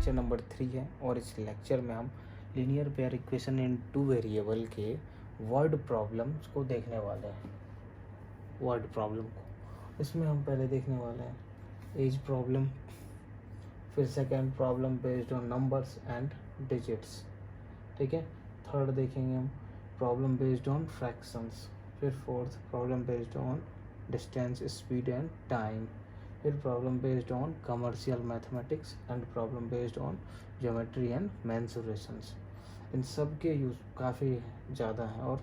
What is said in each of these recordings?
Lecture number 3 है और इस लेक्चर में हम linear pair equation in 2 variable के वर्ड प्रॉब्लम्स को देखने वाले हैं। वर्ड प्रॉब्लम को इसमें हम पहले देखने वाले हैं एज प्रॉब्लम, फिर second problem based on numbers and digits, ठीक है। थर्ड देखेंगे हम प्रॉब्लम बेस्ड ऑन फ्रैक्शंस, फिर fourth problem based on distance, speed and time, फिर problem based on commercial mathematics and problem based on geometry and mensurations. इन सब के use काफ़ी ज़्यादा हैं और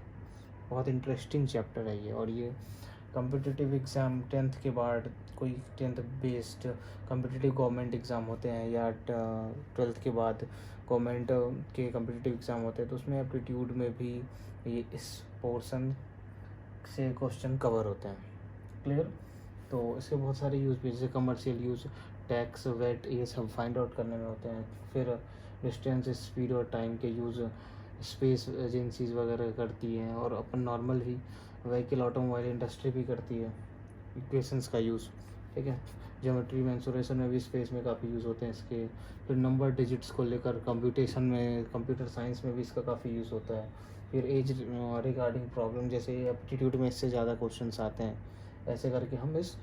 बहुत इंटरेस्टिंग चैप्टर है ये। और ये कम्पिटिटिव एग्ज़ाम 10th के बाद कोई 10th based competitive government exam होते हैं या 12th के बाद गवर्नमेंट के कम्पिटिटिव एग्ज़ाम होते हैं तो उसमें एप्टीट्यूड में भी ये इस पोर्शन से क्वेश्चन कवर होते हैं। क्लियर? तो इसके बहुत सारे यूज़ भी, जैसे कमर्शियल यूज़, टैक्स, वेट, ये सब फाइंड आउट करने में होते हैं। फिर डिस्टेंस, स्पीड और टाइम के यूज़ स्पेस एजेंसीज वगैरह करती हैं और अपन नॉर्मल भी व्हीकल ऑटोमोबाइल इंडस्ट्री भी करती है इक्वेशंस का यूज़, ठीक है। ज्योमेट्री मेंसुरेशन में भी स्पेस में काफ़ी यूज़ होते हैं इसके। फिर नंबर डिजिट्स को लेकर कंप्यूटेशन में, कंप्यूटर साइंस में भी इसका काफ़ी यूज़ होता है। फिर एज रिगार्डिंग प्रॉब्लम, जैसे एप्टीट्यूड में इससे ज़्यादा क्वेश्चंस आते हैं। ऐसे करके हम इस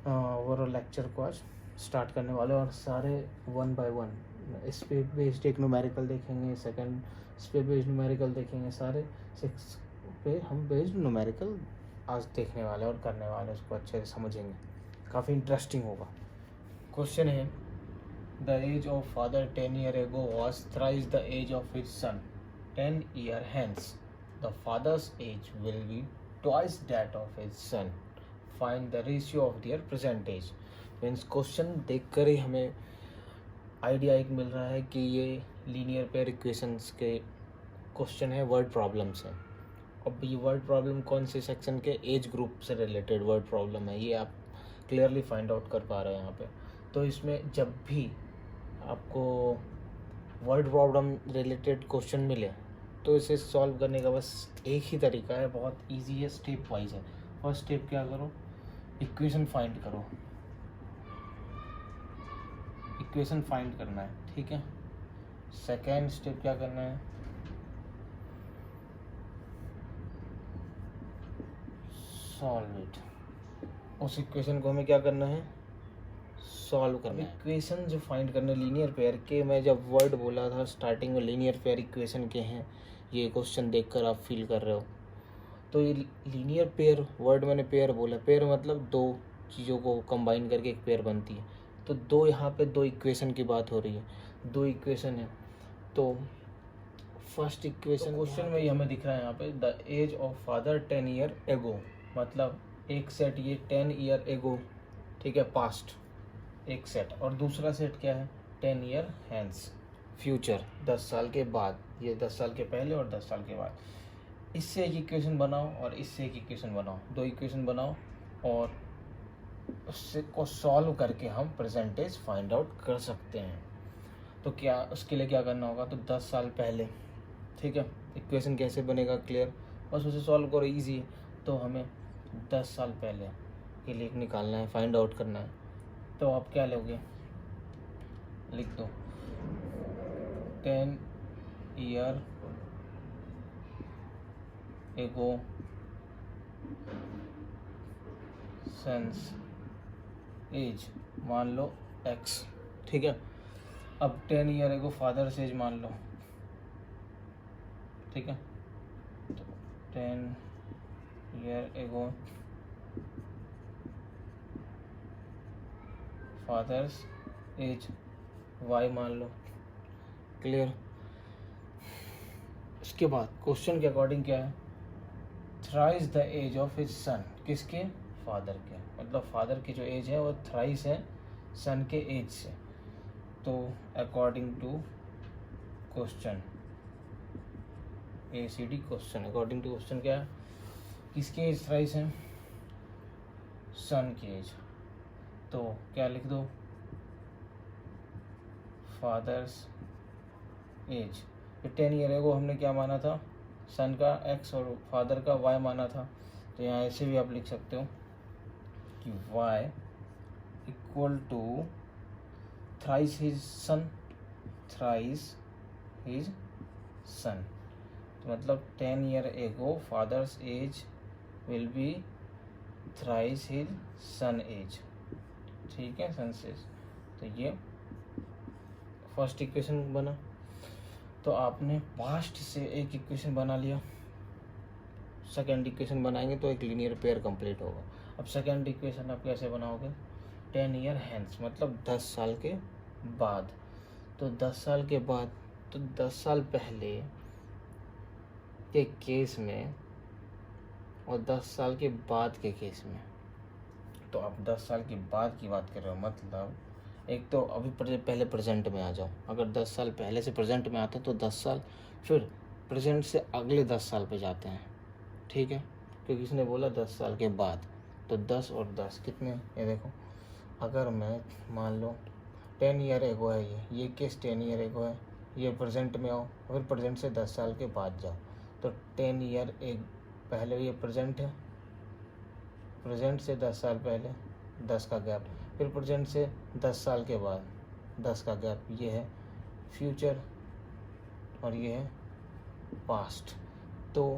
ओवरऑल लेक्चर को आज स्टार्ट करने वाले हैं और सारे 1 बाय 1 स्पेस बेस्ड एक न्यूमेरिकल देखेंगे, सेकंड स्पेस बेस्ड न्यूमेरिकल देखेंगे, सारे 6 पे हम बेस्ड न्यूमेरिकल आज देखने वाले और करने वाले, उसको अच्छे से समझेंगे, काफ़ी इंटरेस्टिंग होगा। क्वेश्चन है the age of father 10 years ago was thrice the age of his son 10 years hence. The father's age will be twice that of his son. Find the ratio of their present age. Means question देख कर ही हमें idea एक मिल रहा है कि ये linear pair equations के question है, वर्ड प्रॉब्लम्स हैं। अब ये वर्ड प्रॉब्लम कौन से सेक्शन के, एज ग्रुप से रिलेटेड वर्ड प्रॉब्लम है, ये आप क्लियरली फाइंड आउट कर पा रहे हैं यहाँ पे। तो इसमें जब भी आपको वर्ड प्रॉब्लम रिलेटेड क्वेश्चन मिले तो इसे सॉल्व करने का बस एक ही तरीका है, बहुत इजी है, स्टेप वाइज है। फर्स्ट स्टेप क्या करो, इक्वेशन फाइंड करो, इक्वेशन फाइंड करना है, ठीक है। सेकेंड स्टेप क्या करना है, सॉल्व इट। उस इक्वेशन को हमें क्या करना है, सॉल्व करना है। इक्वेशन जो फाइंड करने लीनियर पेयर के, मैं जब वर्ड बोला था स्टार्टिंग में लीनियर पेयर इक्वेशन के हैं, ये क्वेश्चन देखकर आप फील कर रहे हो। तो ये लीनियर पेयर, वर्ड मैंने पेयर बोला, पेयर मतलब दो चीज़ों को कंबाइन करके एक पेयर बनती है। तो दो, यहाँ पे दो इक्वेशन की बात हो रही है, दो इक्वेशन है। तो फर्स्ट इक्वेशन क्वेश्चन में ये हमें दिख रहा है यहाँ पे the age of father 10 years ago, मतलब एक सेट ये 10 years ago, ठीक है, पास्ट एक सेट, और दूसरा सेट क्या है 10 years hence, फ्यूचर, 10 साल के बाद। ये 10 साल के पहले और 10 साल के बाद। इससे एक इक्वेशन बनाओ और इससे एक इक्वेशन बनाओ, दो इक्वेशन बनाओ और उससे को सॉल्व करके हम परसेंटेज फाइंड आउट कर सकते हैं। तो क्या उसके लिए क्या करना होगा, तो 10 साल पहले, ठीक है, इक्वेशन कैसे बनेगा क्लियर, बस उसे सॉल्व करो, इजी है। तो हमें 10 साल पहले के लिए निकालना है, फाइंड आउट करना है। तो आप क्या लोगे, लिख दो 10 years ago since एज मान लो x, ठीक है। अब 10 years ago फादर्स एज मान लो, ठीक है। तो 10 years ago father's age y मान लो, क्लियर। इसके बाद क्वेश्चन के अकॉर्डिंग क्या है, thrice the age of his son, किसके, फादर के, मतलब फादर की जो एज है वो थ्राइस है सन के एज से। तो according to question, ACD question, according to question क्या है, किसकी एज थ्राइस है, सन की एज। तो क्या लिख दो, फादर्स एज। 10 years ago हमने क्या माना था, सन का x और फादर का y माना था। तो यहाँ ऐसे भी आप लिख सकते हो कि y equal to thrice his son, thrice his son. तो मतलब 10 year ago father's age will be thrice his son age. ठीक है, सन एज। तो ये फर्स्ट इक्वेशन बना। तो आपने पास्ट से एक इक्वेशन बना लिया, सेकेंड इक्वेशन बनाएंगे तो एक लीनियर पेयर कंप्लीट होगा। अब सेकेंड इक्वेशन आप कैसे बनाओगे, 10 ईयर हैंस मतलब 10 साल के बाद। तो 10 साल के बाद, तो 10 साल पहले के केस में और 10 साल के बाद के केस में। तो आप 10 साल के बाद की बात कर रहे हो, मतलब एक तो अभी पहले प्रेजेंट में आ जाओ। अगर 10 साल पहले से प्रेजेंट में आते तो 10 साल, फिर प्रेजेंट से अगले 10 साल पे जाते हैं। ठीक है, क्योंकि इसने बोला 10 साल के बाद, तो 10 और 10 कितने, ये देखो। अगर मैं मान लो 10 ईयर एगो है, ये केस 10 ईयर एगो है, ये प्रेजेंट में आओ, फिर प्रेजेंट से 10 साल के बाद जाओ। तो 10 ईयर एक पहले ये प्रेजेंट है, प्रेजेंट से 10 साल पहले 10 का गैप, फिर प्रेजेंट से 10 साल के बाद 10 का गैप, ये है फ्यूचर और ये है पास्ट। तो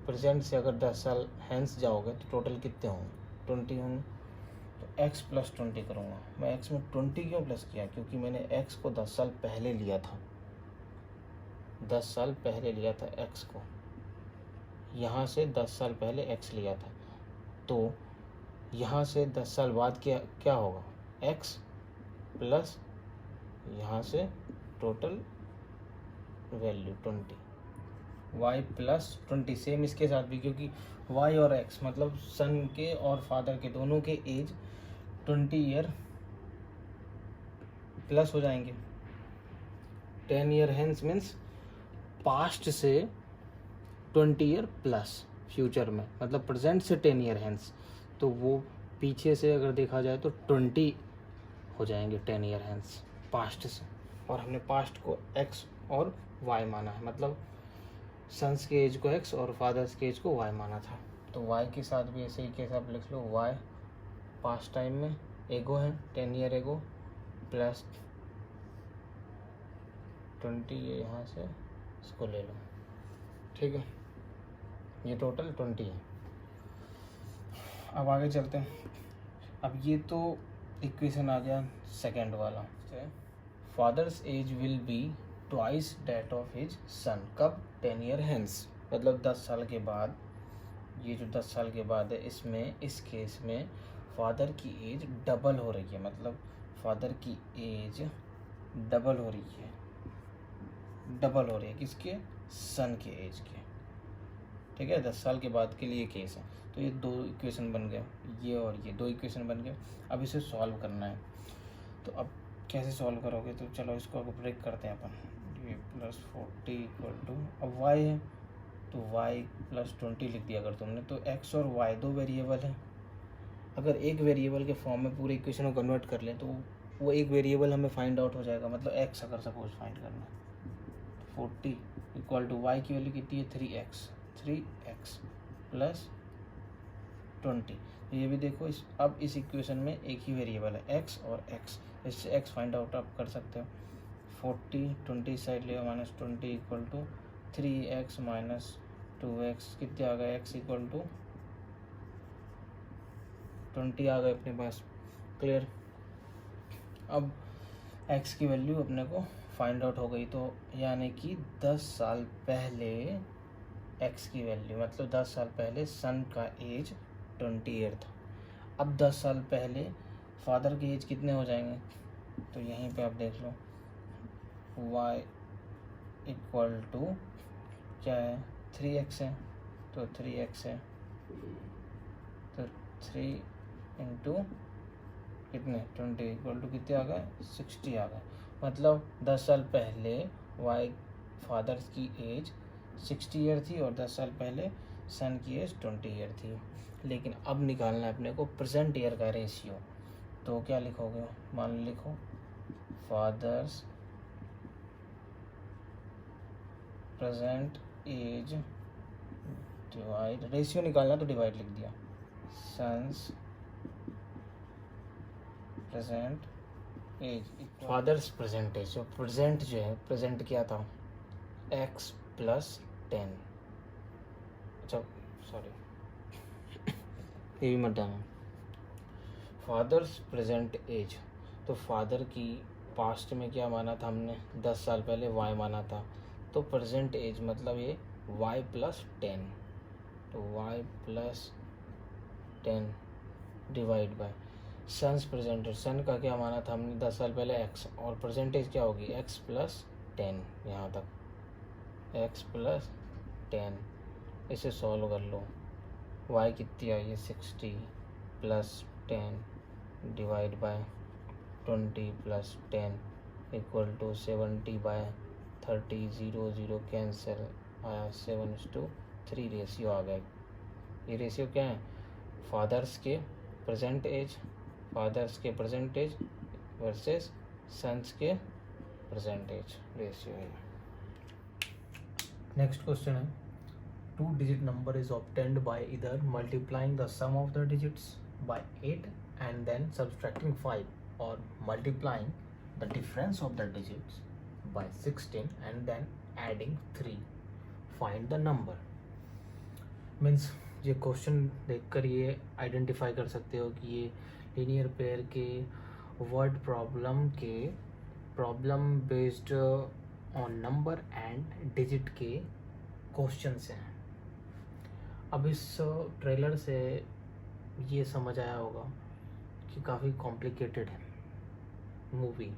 प्रेजेंट से अगर 10 साल हैंस जाओगे तो टोटल कितने होंगे, 20 होंगे। तो x प्लस 20 करूँगा मैं। x में 20 क्यों प्लस किया, क्योंकि मैंने x को 10 साल पहले लिया था, 10 साल पहले लिया था x को, यहाँ से 10 साल पहले x लिया था। तो यहाँ से 10 साल बाद क्या होगा, x प्लस यहाँ से total value 20, y plus 20। Same इसके साथ भी, क्योंकि y और x मतलब सन के और फादर के दोनों के एज 20 ईयर प्लस हो जाएंगे। 10 ईयर हैंस मीन्स पास्ट से 20 ईयर प्लस फ्यूचर में, मतलब प्रेजेंट से 10 ईयर हैंस, तो वो पीछे से अगर देखा जाए तो 20 हो जाएंगे 10 ईयर हैंस पास्ट से। और हमने पास्ट को x और y माना है, मतलब सन्स के एज को x और फादर्स के एज को y माना था। तो y के साथ भी ऐसे ही केस आप लिख लो, y पास्ट टाइम में एगो है 10 ईयर एगो प्लस 20, ये यहाँ से इसको ले लो। ठीक है, ये टोटल 20 है। अब आगे चलते हैं। अब ये तो इक्वेशन आ गया सेकेंड वाला, father's age will be twice that of his son. कब, 10 ईयर हैंस, मतलब 10 साल के बाद। ये जो 10 साल के बाद है, इसमें इस केस में फादर की एज डबल हो रही है, मतलब फादर की एज डबल हो रही है, डबल हो रही है किसके, सन के एज के। ठीक है, 10 साल के बाद के लिए केस है। तो ये दो इक्वेशन बन गए, ये और ये दो इक्वेशन बन गए। अब इसे सॉल्व करना है। तो अब कैसे सॉल्व करोगे, तो चलो इसको अब ब्रेक करते हैं अपन। ये प्लस 40 इक्वल टू, अब y है तो y प्लस 20 लिख दिया अगर तुमने, तो x और y दो वेरिएबल है। अगर एक वेरिएबल के फॉर्म में पूरे इक्वेशन को कन्वर्ट कर लें तो वो एक वेरिएबल हमें फाइंड आउट हो जाएगा, मतलब x अगर सपोज फाइंड करना है, 40 इक्वल टू y की वैल्यू कितनी है, 3x प्लस 20। तो ये भी देखो, अब इस इक्वेशन में एक ही वेरिएबल है x और x, इससे x फाइंड आउट आप कर सकते हो। 40 20 साइड ले minus 20 equal to 3x minus 2x, कितने आ गए, x इक्वल टू 20 आ गए अपने पास। क्लियर। अब x की वैल्यू अपने को फाइंड आउट हो गई, तो यानी कि 10 साल पहले x की वैल्यू, मतलब 10 साल पहले सन का एज 20 ईयर था। अब 10 साल पहले फादर के एज कितने हो जाएंगे, तो यहीं पे आप देख लो, y इक्वल टू क्या है, 3x है, तो 3x है, तो 3 इंटू कितने 20 इक्वल टू कितने आ गए, 60 आ गए। मतलब 10 साल पहले y फादर्स की एज 60 ईयर थी और 10 साल पहले सन की एज 20 ईयर थी। लेकिन अब निकालना है अपने को प्रेजेंट ईयर का रेशियो। तो क्या लिखोगे, मान लो लिखो father's present age divide, ratio निकालना तो डिवाइड लिख दिया, son's present age father's present age, present जो है, प्रेजेंट क्या था, x प्लस 10। अच्छा सॉरी, ये भी मत डालना। फादर्स प्रेजेंट एज, तो फादर की पास्ट में क्या माना था हमने, 10 साल पहले y माना था, तो प्रेजेंट एज मतलब ये y प्लस 10, तो y plus 10 divide by sons presented, son का क्या माना था हमने 10 साल पहले x, और परसेंटेज क्या होगी x प्लस 10, यहाँ तक x प्लस 10। इसे सॉल्व कर लो, y कितनी आई है 60 plus 10 divide by 20 plus 10 equal to 70 by 30, 0 0 cancel आया, 7:3 रेशियो आ गया। ये रेशियो क्या है, फादर्स के प्रेजेंट एज, फादर्स के प्रेजेंट एज वर्सेस सन्स के प्रेजेंट एज रेशियो है। नेक्स्ट क्वेश्चन है, 2 digit number is obtained by either multiplying the sum of the digits by 8 and then subtracting 5, or multiplying the difference of the digits by 16 and then adding 3. Find the number. Means ये question देखकर ये identify कर सकते हो कि ये linear pair के word problem के problem based on number and digit के क्वेश्चंस हैं। अब इस ट्रेलर से ये समझ आया होगा कि काफ़ी कॉम्प्लिकेटेड है मूवी,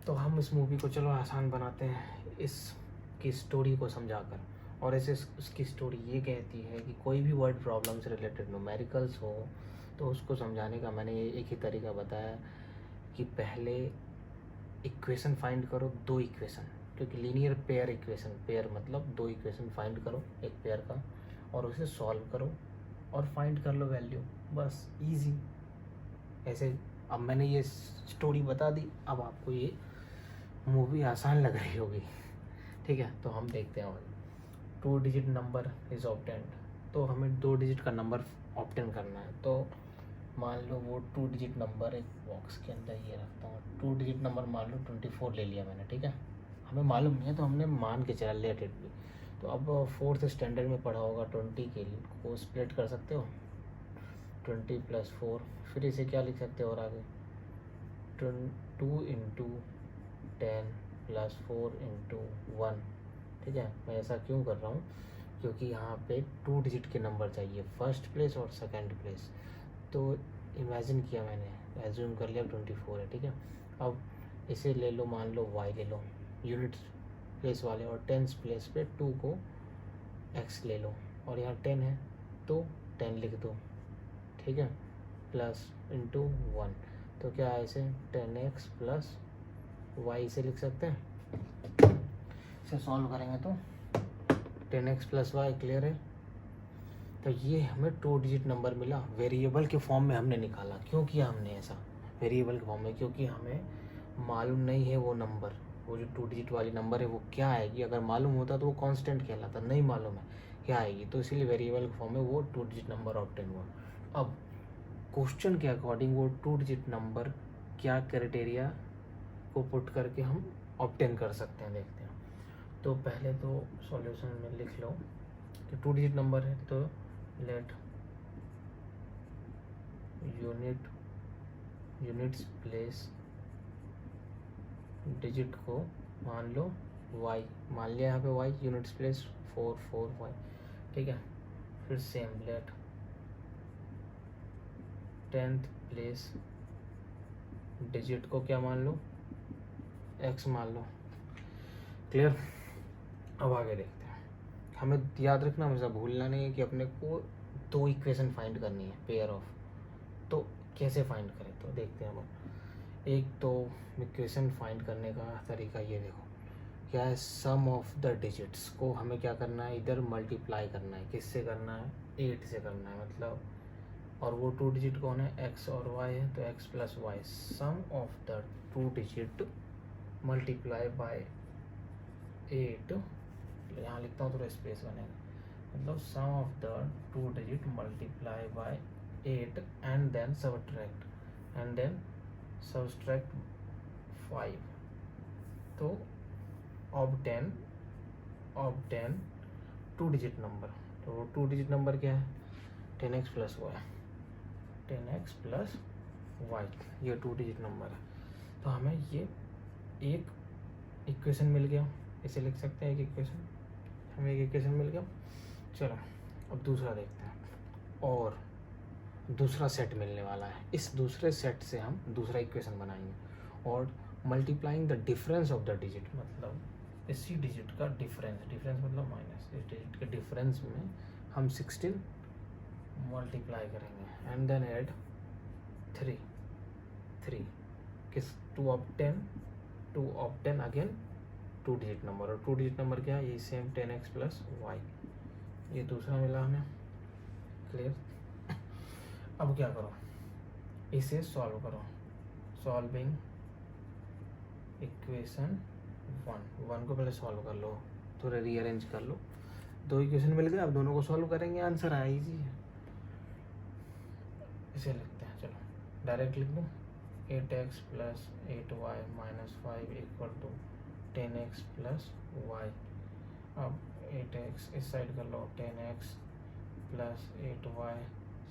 तो हम इस मूवी को चलो आसान बनाते हैं इसकी स्टोरी को समझाकर। और ऐसे उसकी स्टोरी ये कहती है कि कोई भी वर्ड प्रॉब्लम से रिलेटेड न्यूमेरिकल्स हो तो उसको समझाने का मैंने ये एक ही तरीका बताया कि पहले इक्वेशन फाइंड करो, 2 इक्वेशन, क्योंकि लीनियर पेयर इक्वेशन, पेयर मतलब 2 इक्वेशन फाइंड करो एक पेयर का और उसे सॉल्व करो और फाइंड कर लो वैल्यू, बस इजी। ऐसे अब मैंने ये स्टोरी बता दी, अब आपको ये मूवी आसान लग रही होगी, ठीक है। तो हम देखते हैं, 2 digit नंबर इज ऑब्टेंड, तो हमें 2 डिजिट का नंबर ऑब्टेन करना है। तो मान लो वो 2 डिजिट नंबर एक बॉक्स के अंदर ये रखता हूँ, 2 डिजिट नंबर मान लो 24 ले लिया मैंने, ठीक है। हमें मालूम नहीं है तो हमने मान के चला लिया डेट भी। तो अब 4th स्टैंडर्ड में पढ़ा होगा, 20 के लिए को स्प्लिट कर सकते हो, 20 + 4, फिर इसे क्या लिख सकते हो और आगे 2 × 10 + 4 × 1, ठीक है। मैं ऐसा क्यों कर रहा हूँ, क्योंकि यहाँ पे 2 डिजिट के नंबर चाहिए, फर्स्ट प्लेस और सेकंड प्लेस। तो इमेजिन किया मैंने, एज्यूम कर लिया 24 है, ठीक है। अब इसे ले लो, मान लो y ले लो यूनिट प्लेस वाले, और 10th प्लेस पे 2 को x ले लो, और यहाँ 10 है तो 10 लिख दो, ठीक है, प्लस × 1, तो क्या है इसे 10x + y इसे लिख सकते हैं। इसे सॉल्व करेंगे तो 10x + y क्लियर है। तो ये हमें 2 डिजिट नंबर मिला, वेरिएबल के फॉर्म में हमने निकाला। क्यों किया हमने ऐसा वेरिएबल के फॉर्म में, क्योंकि हमें मालूम नहीं है वो नंबर, वो जो 2 डिजिट वाली नंबर है वो क्या आएगी। अगर मालूम होता तो वो कांस्टेंट कहलाता, नहीं मालूम है क्या आएगी, तो इसीलिए वेरिएबल के फॉर्म में वो 2 डिजिट नंबर ऑब्टेन हुआ। अब क्वेश्चन के अकॉर्डिंग वो 2 डिजिट नंबर क्या क्राइटेरिया को पुट करके हम ऑब्टेन कर सकते हैं, देखते हैं। तो पहले तो सॉल्यूशन में लिख लो कि 2 डिजिट नंबर है, तो लेट यूनिट्स प्लेस डिजिट को मान लो y, मान लिया यहाँ पे y, यूनिट्स प्लेस 4 4 y, ठीक है। फिर same late 10th place digit को क्या मान लो, x मान लो, क्लियर। अब आगे देखते हैं, हमें याद रखना, हमेशा भूलना नहीं है कि अपने को 2 इक्वेशन फाइंड करनी है पेयर ऑफ। तो कैसे फाइंड करें, तो देखते हैं हम। एक तो इक्वेशन फाइंड करने का तरीका ये देखो, क्या है, सम ऑफ द डिजिट्स को हमें क्या करना है, इधर मल्टीप्लाई करना है, किससे करना है, 8 से करना है मतलब, और वो 2 डिजिट कौन है, x और y है, तो x + y, sum of the 2 digit multiply by 8, यहाँ लिखता हूँ थोड़ा स्पेस बनेगा, मतलब sum of the 2 digit multiply by 8 and then subtract 5, तो ऑब्टेन 2 डिजिट नंबर, तो 2 डिजिट नंबर क्या है 10x plus Y, 10x plus Y, ये 2 डिजिट नंबर है। तो हमें ये एक इक्वेशन मिल गया, इसे लिख सकते हैं एक इक्वेशन, हमें एक इक्वेशन मिल गया। चलो अब दूसरा देखते हैं, और दूसरा सेट मिलने वाला है, इस दूसरे सेट से हम दूसरा इक्वेशन बनाएंगे, और multiplying the difference of the digit, मतलब इसी डिजिट का डिफरेंस, डिफरेंस मतलब माइनस, इस डिजिट के डिफरेंस में हम 16 मल्टीप्लाई करेंगे, एंड देन ऐड 3 किस to obtain again 2 digit number, और 2 डिजिट नंबर क्या है, ये सेम 10x प्लस वाई, ये दूसरा मिला हमें। क्लियर। अब क्या करो, इसे सॉल्व करो, सॉल्विंग इक्वेशन 1 को पहले सॉल्व कर लो, थोड़ा रीअरेंज कर लो, 2 इक्वेशन मिल गए, अब दोनों को सॉल्व करेंगे, आंसर आया, इजी है। इसे लिखते हैं, चलो डायरेक्ट लिख दूँ, 8x plus 8y minus 5 equal to 10x plus y. अब 8x इस साइड कर लो, 10x प्लस 8y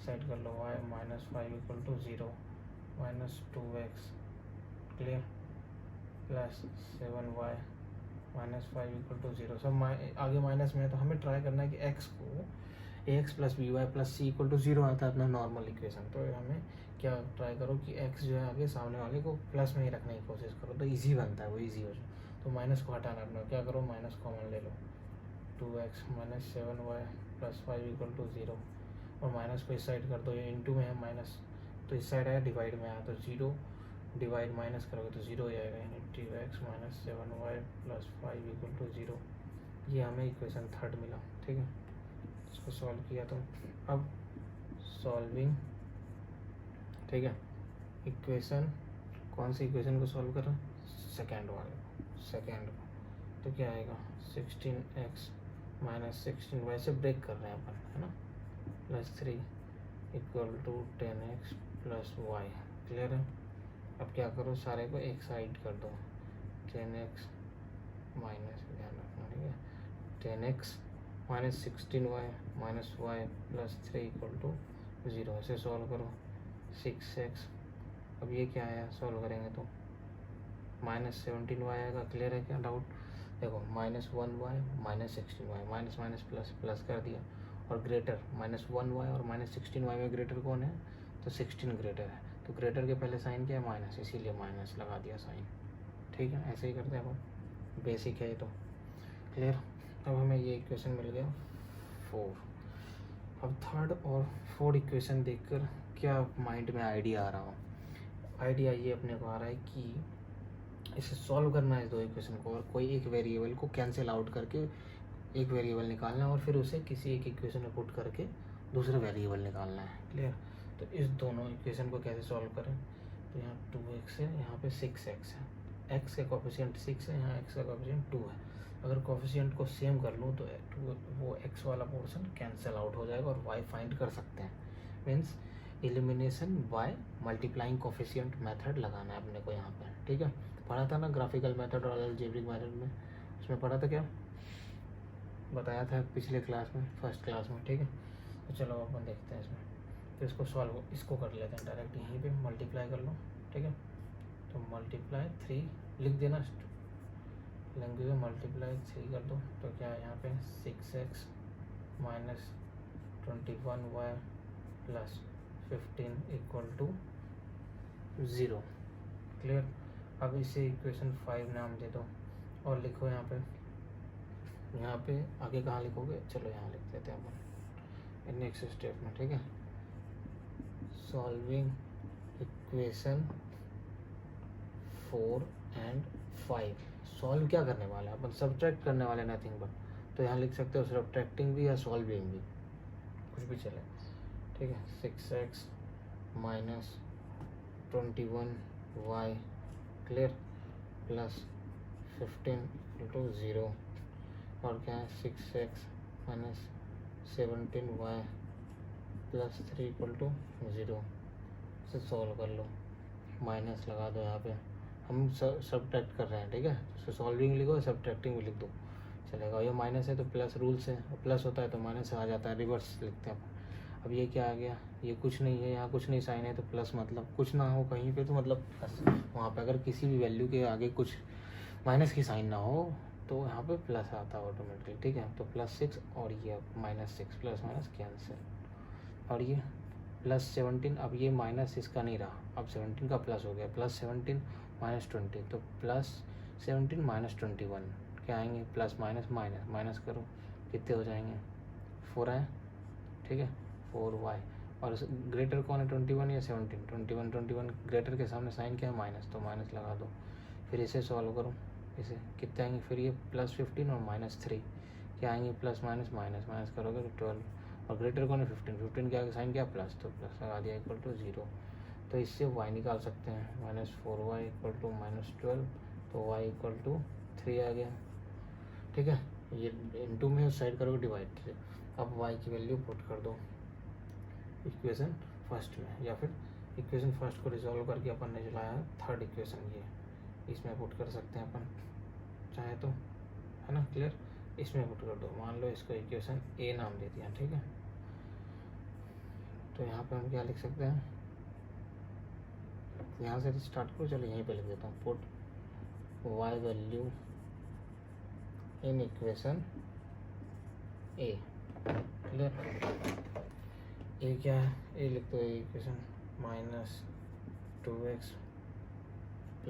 साइड कर लो, y minus 5 equal to 0 minus 2x, clear, plus 7y minus 5 equal to 0। सब आगे माइनस में है, तो हमें ट्राई करना है कि x को ax plus b y plus c equal to 0 आता है अपना नॉर्मल इक्वेशन, तो हमें क्या ट्राई करो कि x जो है आगे सामने वाले को प्लस में ही रखने की कोशिश करो, तो इजी बनता है, वो इजी हो जाए। तो माइनस को हटाना अपना, क्या करो माइनस कॉमन ले लो, 2x minus 7y plus 5 equal to 0, और माइनस को इस साइड कर दो, ये इंटू में है माइनस, तो इस साइड आया डिवाइड में आया, तो 0 डिवाइड माइनस करोगे तो 0 हो जाएगा, यानी 2x minus 7y plus 5 equal to 0। ये हमें इक्वेशन 3 मिला, ठीक है, इसको सॉल्व किया। तो अब सॉल्विंग, ठीक है, इक्वेशन, कौन सी इक्वेशन को सॉल्व कर रहे हैं, सेकेंड को, तो क्या आएगा 16x माइनस 16y से ब्रेक कर रहे हैं अपन, है ना, plus 3 equal to 10x plus y. Clear है। अब क्या करो, सारे को एक साइड कर दो, 10x माइनस, ध्यान रखना, ठीक है, 10x minus 16y minus y plus 3 equal to 0, ऐसे सॉल्व करो, 6x, अब ये क्या आया, सॉल्व करेंगे तो माइनस 17y आएगा। क्लियर है, क्या डाउट, देखो minus 1y minus 16y, minus minus plus, plus कर दिया, और ग्रेटर माइनस 1y और माइनस 16y में ग्रेटर कौन है, तो 16 ग्रेटर है, तो ग्रेटर के पहले साइन क्या है माइनस, इसीलिए माइनस लगा दिया साइन, ठीक है, ऐसे ही करते हैं अपन, बेसिक है ये तो। क्लियर। अब हमें ये इक्वेशन मिल गया 4। अब थर्ड और फोर्थ इक्वेशन देखकर क्या माइंड में आइडिया आ रहा हो, आइडिया ये अपने को आ रहा है कि इसे सॉल्व करना है इस 2 इक्वेशन को, और कोई एक वेरिएबल को कैंसिल आउट करके एक वेरिएबल निकालना है, और फिर उसे किसी एक इक्वेशन में पुट करके दूसरा वेरिएबल निकालना है। क्लियर। तो इस दोनों इक्वेशन को कैसे सॉल्व करें, तो यहाँ 2x है, यहाँ पे 6x है, x का कोफिशिएंट 6 है, यहाँ x का कोफिशिएंट 2 है। अगर कोफिशिएंट को सेम कर लूँ तो वो x वाला पोर्शन कैंसिल आउट हो जाएगा, और y फाइंड कर सकते हैं, means elimination by multiplying coefficient method लगाना है अपने को यहाँ पे, ठीक है। पढ़ा था ना ग्राफिकल मेथड और अलजेब्रिक मेथड में, उसमें पढ़ा था, क्या बताया था पिछले क्लास में, फर्स्ट क्लास में, ठीक है। तो चलो अपन देखते हैं इसमें, तो इसको सॉल्व, इसको कर लेते हैं डायरेक्ट, यहीं पे मल्टीप्लाई कर लो, ठीक है। तो मल्टीप्लाई 3 लिख देना, लैंग्वेज में मल्टीप्लाई 3 कर दो, तो क्या है यहाँ पे 6x minus 21y plus 15 equal to 0। Clear. अब इसे इक्वेशन 5 नाम दे दो, और लिखो यहाँ पे आगे कहाँ लिखोगे, चलो यहाँ लिख देते हैं अपन नेक्स्ट स्टेप में, ठीक है। सॉल्विंग इक्वेशन 4 एंड 5, सॉल्व क्या करने वाले हैं अपन, सब्ट्रैक्ट करने वाले, नथिंग बट, तो यहाँ लिख सकते हो सब्ट्रैक्टिंग भी या सॉल्विंग भी, कुछ भी चले, ठीक है। 6x minus 21y, clear, plus 15 equal to 0, और क्या है 6x minus 17y plus 3 equal to 0, से सॉल्व कर लो, माइनस लगा दो यहाँ पे, हम सब्ट्रैक्ट कर रहे हैं, ठीक है, तो सॉल्विंग लिखो, सब्ट्रैक्टिंग भी लिख दो, चलेगा। ये माइनस है तो प्लस रूल से, प्लस होता है तो माइनस आ जाता है, रिवर्स लिखते हैं। अब ये क्या आ गया, ये कुछ नहीं है, यहाँ कुछ नहीं साइन है तो प्लस, मतलब कुछ ना हो कहीं पे तो मतलब प्लस, वहाँ पे अगर किसी भी वैल्यू के आगे कुछ माइनस की साइन ना हो तो यहाँ पे प्लस आता है ऑटोमेटिकली, ठीक है। तो +6 और ये -6, प्लस माइनस कैंसिल, और ये +17, अब ये माइनस इसका नहीं रहा, अब 17 का प्लस हो गया, +17 -20, तो +17 -21 क्या आएंगे, प्लस माइनस माइनस, माइनस करो कितने हो जाएंगे, 4 आए, ठीक है, 4y। और ग्रेटर कौन है, 21 या 17, 21 ग्रेटर के सामने साइन क्या है, माइनस, तो माइनस लगा दो। फिर इसे सॉल्व करो, इसे कितने आएंगे, फिर ये +15 और -3 क्या आएंगे, प्लस माइनस माइनस, माइनस करोगे तो 12, और ग्रेटर कौन है, 15 के आगे साइन क्या, प्लस, तो प्लस लगा दिया, = 0। तो इससे y निकाल सकते हैं, -4y = -12, तो y = 3 आ गया, ठीक है। ये इनटू में उस साइड करोगे डिवाइड से, अब y की वैल्यू पुट कर दो इक्वेशन फर्स्ट में, या फिर इक्वेशन फर्स्ट को रिजॉल्व करके अपन ने चलाया थर्ड इक्वेशन, ये इसमें पुट कर सकते हैं अपन चाहे तो, है ना, क्लियर। इसमें पुट कर दो, मान लो इसको इक्वेशन ए नाम दे दिया, ठीक है। तो यहाँ पे हम क्या लिख सकते हैं, यहाँ से स्टार्ट करो, चलो यहीं पे लिख देता हूँ, put y value in equation A, clear. A क्या है, ए लिख दो, equation -2x +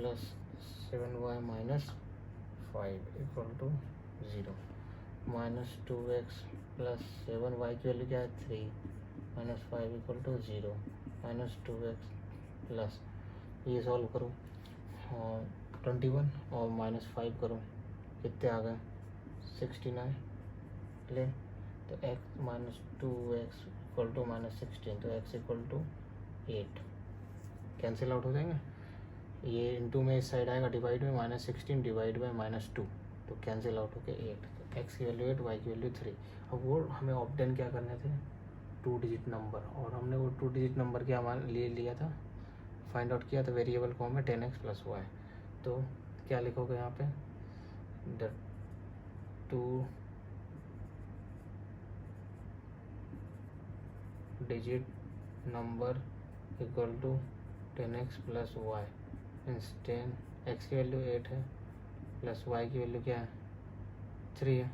7y - 5 = 0, -2x + 7y की वैल्यू क्या है, 3 - 5 = 0, -2x प्लस, ये सॉल्व करो, 21 और -5 करो, कितने आ गए, 69, क्लियर। तो x -2x = -16, तो x = 8, कैंसिल आउट हो जाएंगे, ये इनटू में इस साइड आएगा, डिवाइड में -16 डिवाइड बाय -2, तो कैंसिल आउट होके 8, तो x की वैल्यू 8, y की वैल्यू 3। अब वो हमें ऑब्टेन क्या करने थे, 2 डिजिट नंबर, और हमने वो 2 डिजिट नंबर क्या ले लिया था, फाइंड आउट किया था वेरिएबल फॉर्म में 10x + y। तो क्या लिखोगे यहाँ पे, the 2 digit number = 10x + y, means 10, x की वैल्यू 8 है प्लस y की वैल्यू क्या है, 3 है,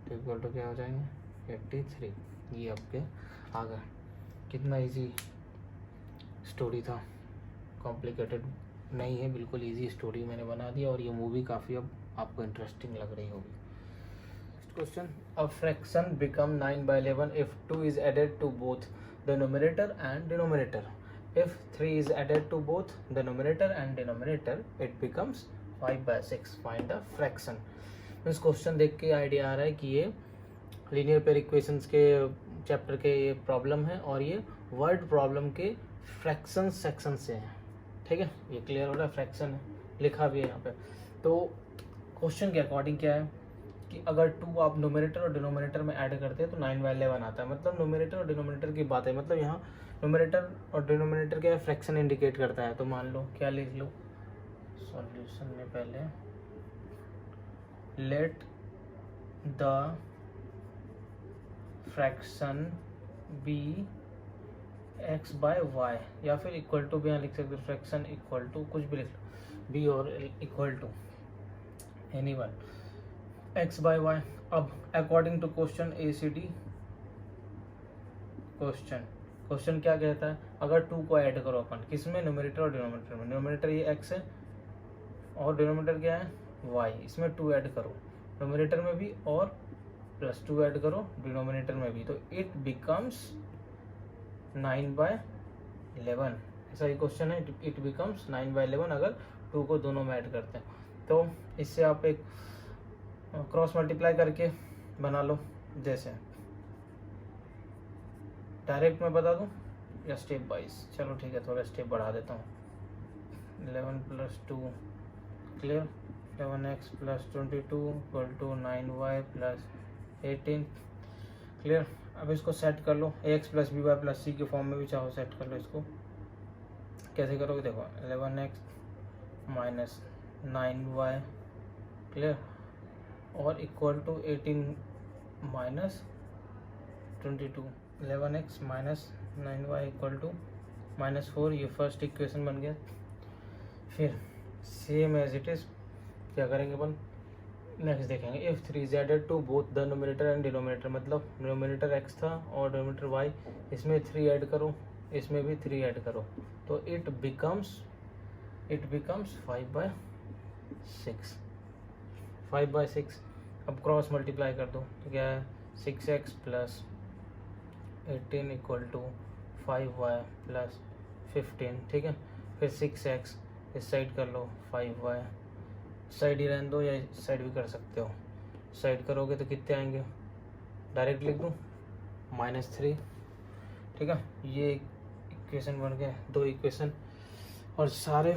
तो इक्वल टू क्या हो जाएंगे, 83। ये आपके आ गए। कितना इजी स्टोरी था, कॉम्प्लिकेटेड नहीं है, बिल्कुल इजी स्टोरी मैंने बना दिया, और ये मूवी काफ़ी अब आपको इंटरेस्टिंग लग रही होगी। Question: A fraction become 9/11 if 2 is added to both the numerator and denominator. If 3 is added to both the numerator and denominator, it becomes 5/6. Find the fraction. इस क्वेश्चन देख के आइडिया आ रहा है कि ये लीनियर पेयर इक्वेशंस के chapter के ये प्रॉब्लम है, और ये वर्ड प्रॉब्लम के फ्रैक्शन सेक्शन से है, ठीक है। ये क्लियर हो रहा है, फ्रैक्शन है, लिखा भी है यहाँ पे। तो क्वेश्चन के अकॉर्डिंग क्या है कि अगर 2 आप नोमिनेटर और डिनोमिनेटर में ऐड करते हैं तो 9/11 आता है, मतलब नोमिनेटर और डिनोमिनेटर की बात है, मतलब यहाँ नोमिनेटर और डिनोमिनेटर क्या है, फ्रैक्शन इंडिकेट करता है। तो मान लो क्या लिख लो सॉल्यूशन में, पहले let the fraction B x/y, या फिर इक्वल टू भी यहाँ लिख सकते हो, फ्रैक्शन इक्वल टू कुछ भी लिख लो, बी और equal to any one, x/y। अब according to question ACD, question क्या कहता है, अगर 2 को ऐड करो अपन, किसमें, न्यूमरेटर और डिनोमिनेटर में। न्यूमरेटर ये x है और डिनोमिनेटर क्या है, y, इसमें 2 ऐड करो न्यूमरेटर में भी, और +2 ऐड करो डिनोमिनेटर में भी, तो इट बिकम्स 9/11। ऐसा ही क्वेश्चन है, इट बिकम्स 9/11 अगर 2 को दोनों में ऐड करते हैं। तो इससे आप एक क्रॉस मल्टीप्लाई करके बना लो, जैसे डायरेक्ट मैं बता दूं या स्टेप वाइज, चलो ठीक है, थोड़ा स्टेप बढ़ा देता हूँ। 11 + 2 क्लियर, 11x + 22 = 9y + 18 क्लियर। अब इसको सेट कर लो, ax + by + c के फॉर्म में भी चाहो सेट कर लो इसको, कैसे करोगे, देखो 11x माइनस 9y क्लियर और equal to 18 minus 22। 11x minus 9y equal to -4, ये फर्स्ट इक्वेशन बन गया। फिर सेम एज इट इज़ क्या करेंगे अपन, नेक्स्ट देखेंगे। If 3 is added to both the numerator and denominator, मतलब नोमिनेटर x था और डिनोमिनेटर y, इसमें 3 ऐड करो, इसमें भी 3 ऐड करो, तो इट बिकम्स 5/6। 5/6। अब क्रॉस मल्टीप्लाई कर दो तो क्या है 6x plus 18 equal to 5y plus 15, ठीक है। फिर 6x इस साइड कर लो, 5y साइड ही रहने दो या इस साइड भी कर सकते हो। साइड करोगे तो कितने आएंगे, डायरेक्ट लिख दूँ -3, ठीक है। ये इक्वेशन बन गए, 2 इक्वेशन। और सारे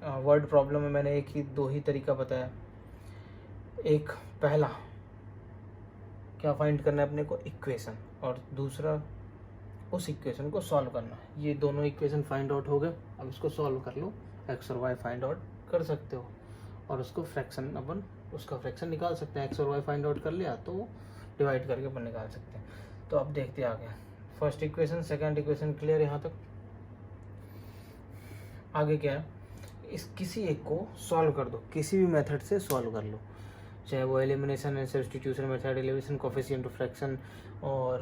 वर्ड प्रॉब्लम में मैंने दो ही तरीका बताया। एक पहला क्या फाइंड करना है अपने को, इक्वेशन, और दूसरा उस इक्वेशन को सॉल्व करना है। ये दोनों इक्वेशन फाइंड आउट हो गए, अब इसको सॉल्व कर लो। एक्स और वाई फाइंड आउट कर सकते हो और उसको फ्रैक्शन, अपन उसका फ्रैक्शन निकाल सकते हैं। एक्स और वाई फाइंड आउट कर लिया तो डिवाइड करके अपन निकाल सकते हैं। तो अब देखते हैं आगे। First equation, second equation clear यहाँ तक। आगे क्या है, इस किसी एक को सॉल्व कर दो, किसी भी मेथड से सॉल्व कर लो, चाहे वो elimination and substitution method, elimination coefficient of fraction और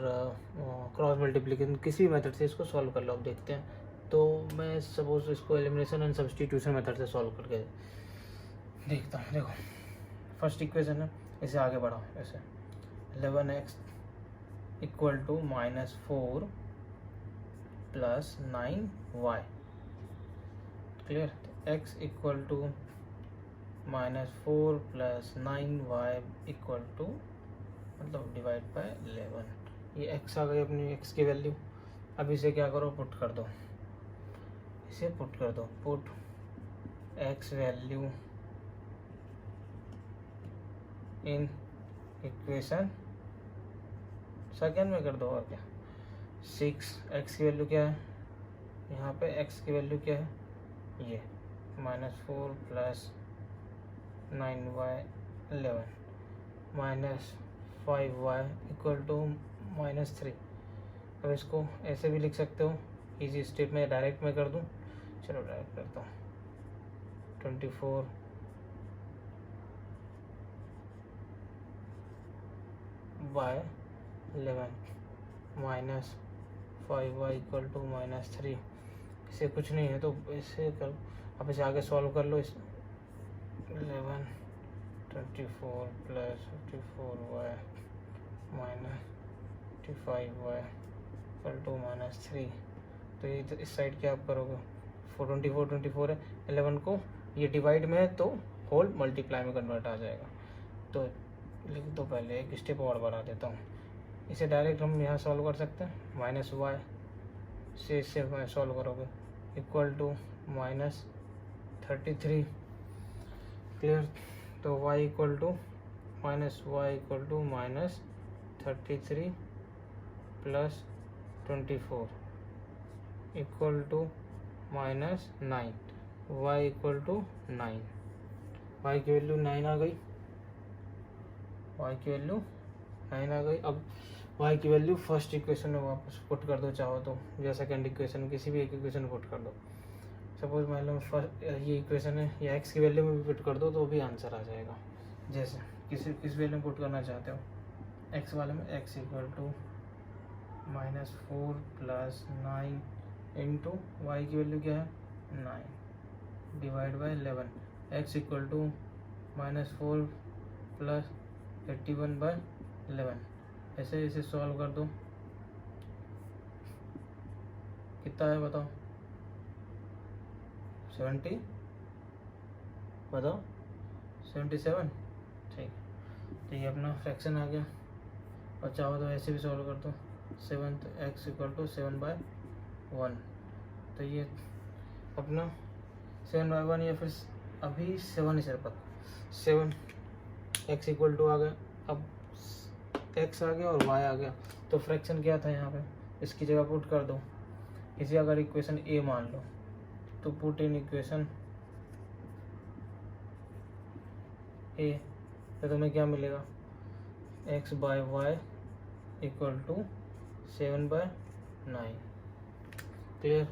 क्रॉस मल्टीप्लिकेशन, किसी भी मेथड से इसको सॉल्व कर लो। अब देखते हैं। तो मैं सपोज इसको एलिमिनेशन एंड सब्स्टिट्यूशन मेथड से सॉल्व करके देखता हूँ। देखो फर्स्ट इक्वेशन है, इसे आगे बढ़ाओ। ऐसे 11x equal to -4 plus 9y clear. तो x equal to -4 plus 9y equal to, मतलब डिवाइड बाय 11। ये x आ गई अपनी x की वैल्यू। अब इसे क्या करो, पुट कर दो, इसे पुट कर दो। Put x value in equation second में कर दो, और क्या 6x की वैल्यू क्या है यहाँ पे, x की वैल्यू क्या है, ये -4 plus 9y 11 minus 5y equal to -3। अब इसको ऐसे भी लिख सकते हो, इजी स्टेप में डायरेक्ट में कर दूं। चलो डायरेक्ट करता हूँ। 24 bye 11 minus 5y equal to -3। इसे कुछ नहीं है तो इसे कर, अब इसे आगे सॉल्व कर लो। इस 11 24 plus 54y minus 55y equal to -3। तो ये तो इस साइड क्या आप करोगे, 24 है, 11 को ये डिवाइड में है तो होल मल्टीप्लाई में कन्वर्ट आ जाएगा। तो लिख दो, पहले एक स्टेप और बढ़ा देता हूँ। इसे डायरेक्ट हम यहाँ सॉल्व कर सकते हैं, -y से इससे सॉल्व करोगे इक्वल टू -33 क्लियर। तो y equal to -33 plus 24 equal to -9, y equal to 9। y की वैल्यू 9 आ गई, y की वैल्यू 9 आ गई। अब y की वैल्यू फर्स्ट इक्वेशन में वापस पुट कर दो चाहो तो, या सेकंड इक्वेशन, किसी भी एक इक्वेशन पुट कर दो। सपोज मान लो फर्स्ट ये इक्वेशन है, या x की वैल्यू में भी पुट कर दो तो भी आंसर आ जाएगा। जैसे किस वैल्यू में पुट करना चाहते हो, x वाले में x equal to -4 plus 9 into Y की वैल्यू क्या है 9 divide by 11, x equal to -4 plus 81/11। ऐसे इसे सॉल्व कर दो, कितना है बताओ, 70, बताओ 77, ठीक। तो ये अपना फ्रैक्शन आ गया। और चाहो तो ऐसे भी सॉल्व कर दो, 7 x इक्वल टू 7/1। तो ये अपना 7/1, या फिर अभी 7 ही सिर्फ 7 x इक्वल टू आ गया। अब x आ गया और y आ गया, तो फ्रैक्शन क्या था यहाँ पे, इसकी जगह पुट कर दो। इसे अगर इक्वेशन a मान लो, तो पुट इन इक्वेशन ए, तो तुम्हें क्या मिलेगा, x by Y equal to 7/9। Clear.